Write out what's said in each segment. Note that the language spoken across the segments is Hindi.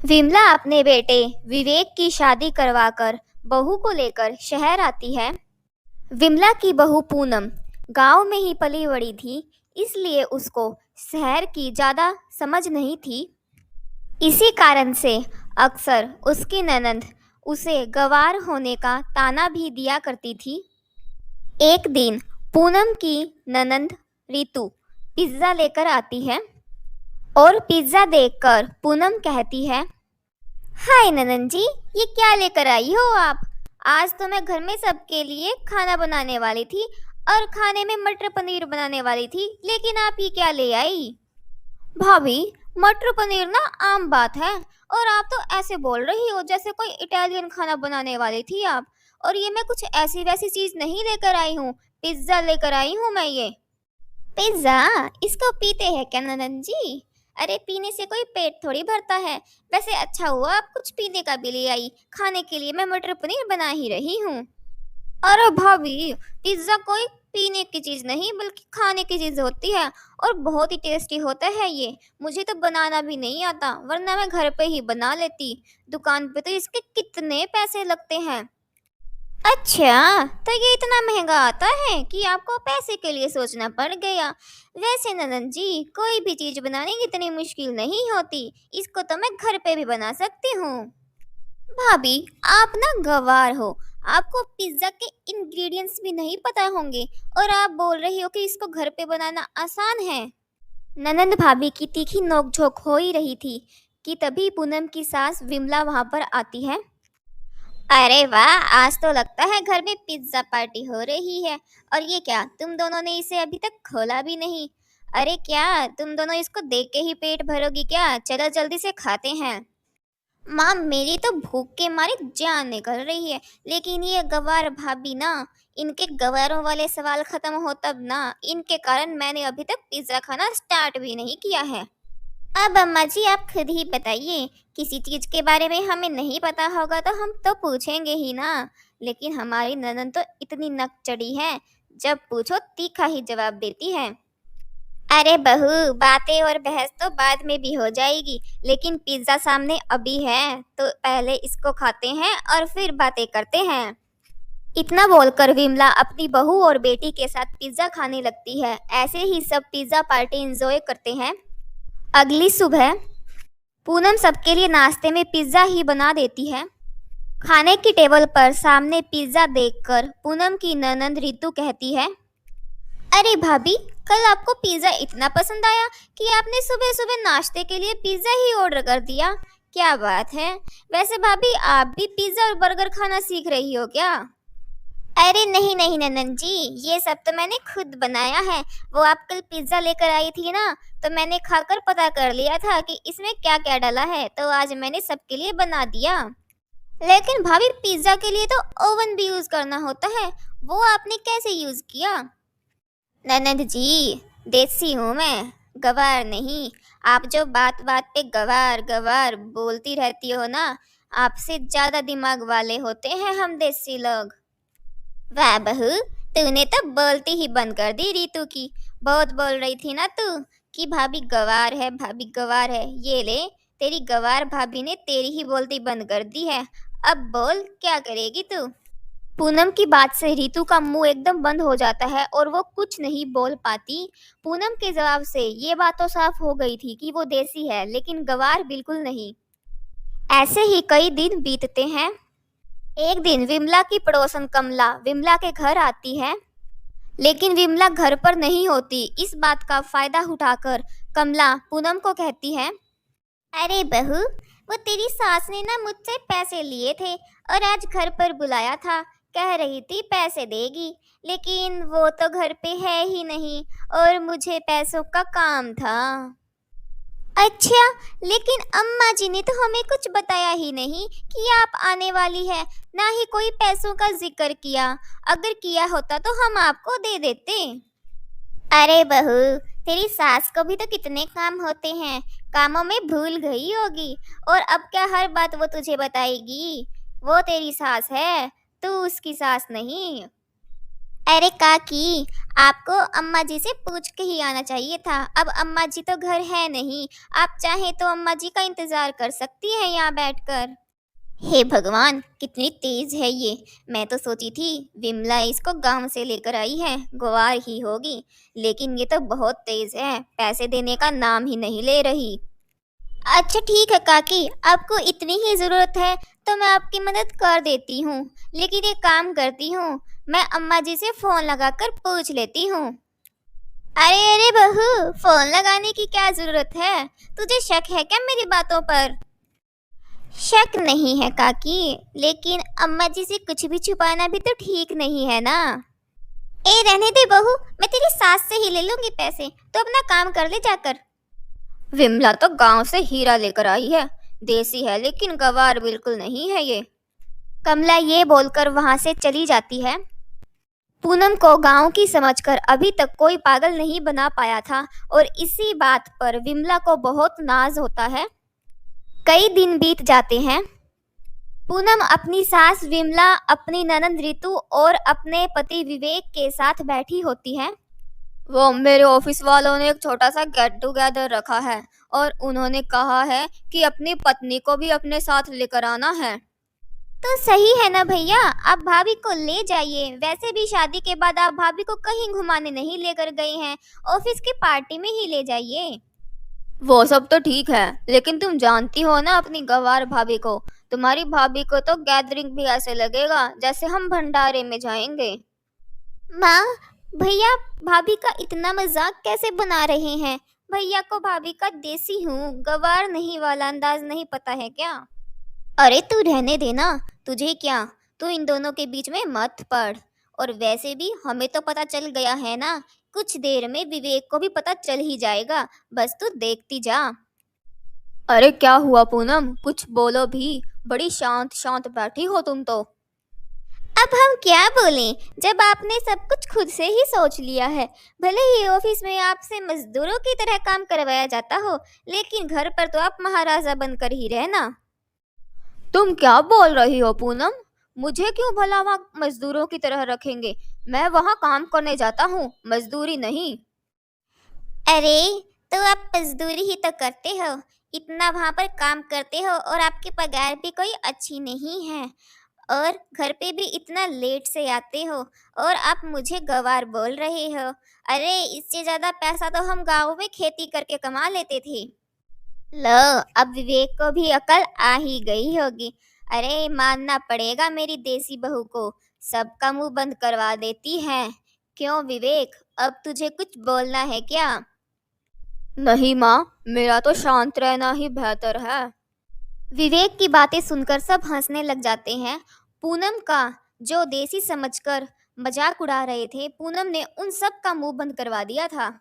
विमला अपने बेटे विवेक की शादी करवाकर बहू को लेकर शहर आती है। विमला की बहू पूनम गांव में ही पली बड़ी थी, इसलिए उसको शहर की ज़्यादा समझ नहीं थी। इसी कारण से अक्सर उसकी ननंद उसे गंवार होने का ताना भी दिया करती थी। एक दिन पूनम की ननंद रितु पिज्ज़ा लेकर आती है और पिज्ज़ा देखकर पूनम कहती है, हाय ननंद जी, ये क्या लेकर आई हो आप? आज तो मैं घर में सबके लिए खाना बनाने वाली थी और खाने में मटर पनीर बनाने वाली थी, लेकिन आप ये क्या ले आई? भाभी, मटर पनीर ना आम बात है और आप तो ऐसे बोल रही हो जैसे कोई इटालियन खाना बनाने वाली थी आप। और ये मैं कुछ ऐसी वैसी चीज़ नहीं लेकर आई हूँ, पिज्ज़ा लेकर आई हूँ मैं ये। पिज्ज़ा? इसको पीते हैं क्या ननंद जी? अरे पीने से कोई पेट थोड़ी भरता है। वैसे अच्छा हुआ आप कुछ पीने का भी ले आई, खाने के लिए मैं मटर पनीर बना ही रही हूँ। अरे भाभी, पिज्ज़ा कोई पीने की चीज़ नहीं बल्कि खाने की चीज़ होती है और बहुत ही टेस्टी होता है ये। मुझे तो बनाना भी नहीं आता, वरना मैं घर पे ही बना लेती। दुकान पे तो इसके कितने पैसे लगते हैं। अच्छा, तो ये इतना महंगा आता है कि आपको पैसे के लिए सोचना पड़ गया। वैसे ननद जी, कोई भी चीज़ बनाने की इतनी मुश्किल नहीं होती, इसको तो मैं घर पे भी बना सकती हूँ। भाभी, आप ना गंवार हो, आपको पिज्ज़ा के इंग्रेडिएंट्स भी नहीं पता होंगे और आप बोल रही हो कि इसको घर पे बनाना आसान है। ननंद भाभी की तीखी नोक-झोंक हो ही रही थी कि तभी पूनम की सास विमला वहाँ पर आती है। अरे वाह, आज तो लगता है घर में पिज्ज़ा पार्टी हो रही है। और ये क्या, तुम दोनों ने इसे अभी तक खोला भी नहीं? अरे क्या तुम दोनों इसको देख के ही पेट भरोगी क्या? चलो जल्दी से खाते हैं। माँ, मेरी तो भूख के मारे जान निकल रही है, लेकिन ये गवार भाभी ना, इनके गवारों वाले सवाल खत्म हो तब ना, इनके कारण मैंने अभी तक पिज्ज़ा खाना स्टार्ट भी नहीं किया है। अब अम्मा जी, आप खुद ही बताइए, किसी चीज़ के बारे में हमें नहीं पता होगा तो हम तो पूछेंगे ही ना। लेकिन हमारी ननद तो इतनी नक चढ़ी है, जब पूछो तीखा ही जवाब देती है। अरे बहू, बातें और बहस तो बाद में भी हो जाएगी, लेकिन पिज्ज़ा सामने अभी है तो पहले इसको खाते हैं और फिर बातें करते हैं। इतना बोलकर विमला अपनी बहू और बेटी के साथ पिज्ज़ा खाने लगती है। ऐसे ही सब पिज्ज़ा पार्टी एंजॉय करते हैं। अगली सुबह पूनम सबके लिए नाश्ते में पिज्ज़ा ही बना देती है। खाने की टेबल पर सामने पिज्ज़ा देखकर पूनम की ननंद रितु कहती है, अरे भाभी, कल आपको पिज़्ज़ा इतना पसंद आया कि आपने सुबह सुबह नाश्ते के लिए पिज़्ज़ा ही ऑर्डर कर दिया। क्या बात है। वैसे भाभी, आप भी पिज़्ज़ा और बर्गर खाना सीख रही हो क्या? अरे नहीं नहीं ननंद जी, ये सब तो मैंने खुद बनाया है। वो आप कल पिज्ज़ा लेकर आई थी ना, तो मैंने खाकर पता कर लिया था कि इसमें क्या क्या डाला है, तो आज मैंने सबके लिए बना दिया। लेकिन भाभी, पिज्ज़ा के लिए तो ओवन भी यूज़ करना होता है, वो आपने कैसे यूज़ किया? ननंद जी, देसी हूँ मैं, गवार नहीं। आप जो बात बात पे गवार गवार बोलती रहती हो ना, आपसे ज़्यादा दिमाग वाले होते हैं हम देसी लोग। वाह बहू, तूने तो बोलती ही बंद कर दी रितु की। बहुत बोल रही थी ना तू कि भाभी गवार है, भाभी गवार है। ये ले, तेरी गवार भाभी ने तेरी ही बोलती बंद कर दी है। अब बोल, क्या करेगी तू? पूनम की बात से रितु का मुंह एकदम बंद हो जाता है और वो कुछ नहीं बोल पाती। पूनम के जवाब से ये बात तो साफ हो गई थी कि वो देसी है, लेकिन गवार बिल्कुल नहीं। ऐसे ही कई दिन बीतते हैं। एक दिन विमला की पड़ोसन कमला विमला के घर आती है, लेकिन विमला घर पर नहीं होती। इस बात का फायदा उठाकर कमला पूनम को कहती है, अरे बहू, वो तेरी सास ने ना मुझसे पैसे लिए थे और आज घर पर बुलाया था। कह रही थी पैसे देगी, लेकिन वो तो घर पे है ही नहीं और मुझे पैसों का काम था। अच्छा, लेकिन अम्मा जी ने तो हमें कुछ बताया ही नहीं कि आप आने वाली है, ना ही कोई पैसों का जिक्र किया। अगर किया होता तो हम आपको दे देते। अरे बहू, तेरी सास को भी तो कितने काम होते हैं, कामों में भूल गई होगी। और अब क्या हर बात वो तुझे बताएगी? वो तेरी सास है, तू उसकी सास नहीं। अरे काकी, आपको अम्मा जी से पूछ के ही आना चाहिए था। अब अम्मा जी तो घर है नहीं, आप चाहें तो अम्मा जी का इंतजार कर सकती हैं यहाँ बैठकर। हे भगवान, कितनी तेज है ये। मैं तो सोची थी विमला इसको गांव से लेकर आई है, गंवार ही होगी, लेकिन ये तो बहुत तेज है, पैसे देने का नाम ही नहीं ले रही। अच्छा ठीक है काकी, आपको इतनी ही ज़रूरत है तो मैं आपकी मदद कर देती हूँ, लेकिन एक काम करती हूँ, मैं अम्मा जी से फ़ोन लगाकर पूछ लेती हूँ। अरे अरे बहू, फ़ोन लगाने की क्या ज़रूरत है? तुझे शक है क्या मेरी बातों पर? शक नहीं है काकी, लेकिन अम्मा जी से कुछ भी छुपाना भी तो ठीक नहीं है ना। ए रहने दे बहू, मैं तेरी सास से ही ले लूंगी पैसे, तो अपना काम कर ले जाकर। विमला तो गांव से हीरा लेकर आई है, देसी है लेकिन गवार बिल्कुल नहीं है ये। कमला ये बोलकर वहां से चली जाती है। पूनम को गांव की समझकर अभी तक कोई पागल नहीं बना पाया था और इसी बात पर विमला को बहुत नाज होता है। कई दिन बीत जाते हैं। पूनम अपनी सास विमला, अपनी ननंद रितु और अपने पति विवेक के साथ बैठी होती है। वो मेरे ऑफिस वालों ने एक छोटा सा गेट टुगेदर रखा है और उन्होंने कहा है कि अपनी पत्नी को भी अपने साथ लेकर आना है। तो सही है ना भैया, आप भाभी को ले जाइए। वैसे भी शादी के बाद आप भाभी को कहीं घुमाने नहीं लेकर गए हैं, ऑफिस की पार्टी में ही ले जाइए। वो सब तो ठीक है, लेकिन तुम जानती हो ना अपनी गवार भाभी को। तुम्हारी भाभी को तो गैदरिंग भी ऐसे लगेगा जैसे हम भंडारे में जाएंगे। माँ, भैया भाभी का इतना मजाक कैसे बना रहे हैं? भैया को भाभी का देसी हूँ, गवार नहीं वाला अंदाज नहीं पता है क्या? अरे तू रहने देना, तुझे क्या, तू इन दोनों के बीच में मत पड़। और वैसे भी हमें तो पता चल गया है ना, कुछ देर में विवेक को भी पता चल ही जाएगा, बस तू देखती जा। अरे क्या हुआ पूनम, कुछ बोलो भी, बड़ी शांत शांत बैठी हो तुम तो। अब हम क्या बोलें, जब आपने सब कुछ खुद से ही सोच लिया है। भले ही ऑफिस में आपसे मजदूरों की तरह काम करवाया जाता हो, लेकिन घर पर तो आप महाराजा बनकर ही रहना। तुम क्या बोल रही हो पूनम? मुझे क्यों भला वहाँ मजदूरों की तरह रखेंगे? मैं वहाँ काम करने जाता हूँ, मजदूरी नहीं। अरे तो आप मजदूरी ही तो करते हो, इतना वहाँ पर काम करते हो और आपकी पगार भी कोई अच्छी नहीं है, और घर पे भी इतना लेट से आते हो और आप मुझे गवार बोल रहे हो। अरे इससे ज्यादा पैसा तो हम गाँव में खेती करके कमा लेते थे। लो, अब विवेक को भी अकल आ ही गई होगी। अरे मानना पड़ेगा मेरी देसी बहू को, सबका मुंह बंद करवा देती है। क्यों विवेक, अब तुझे कुछ बोलना है क्या? नहीं माँ, मेरा तो शांत रहना ही बेहतर है। विवेक की बातें सुनकर सब हंसने लग जाते हैं। पूनम का जो देसी समझकर मजाक उड़ा रहे थे, पूनम ने उन सब का मुंह बंद करवा दिया था।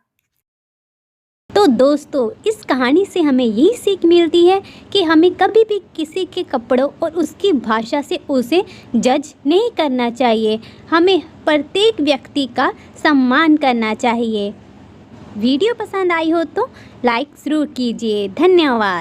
तो दोस्तों, इस कहानी से हमें यही सीख मिलती है कि हमें कभी भी किसी के कपड़ों और उसकी भाषा से उसे जज नहीं करना चाहिए। हमें प्रत्येक व्यक्ति का सम्मान करना चाहिए। वीडियो पसंद आई हो तो लाइक ज़रूर कीजिए। धन्यवाद।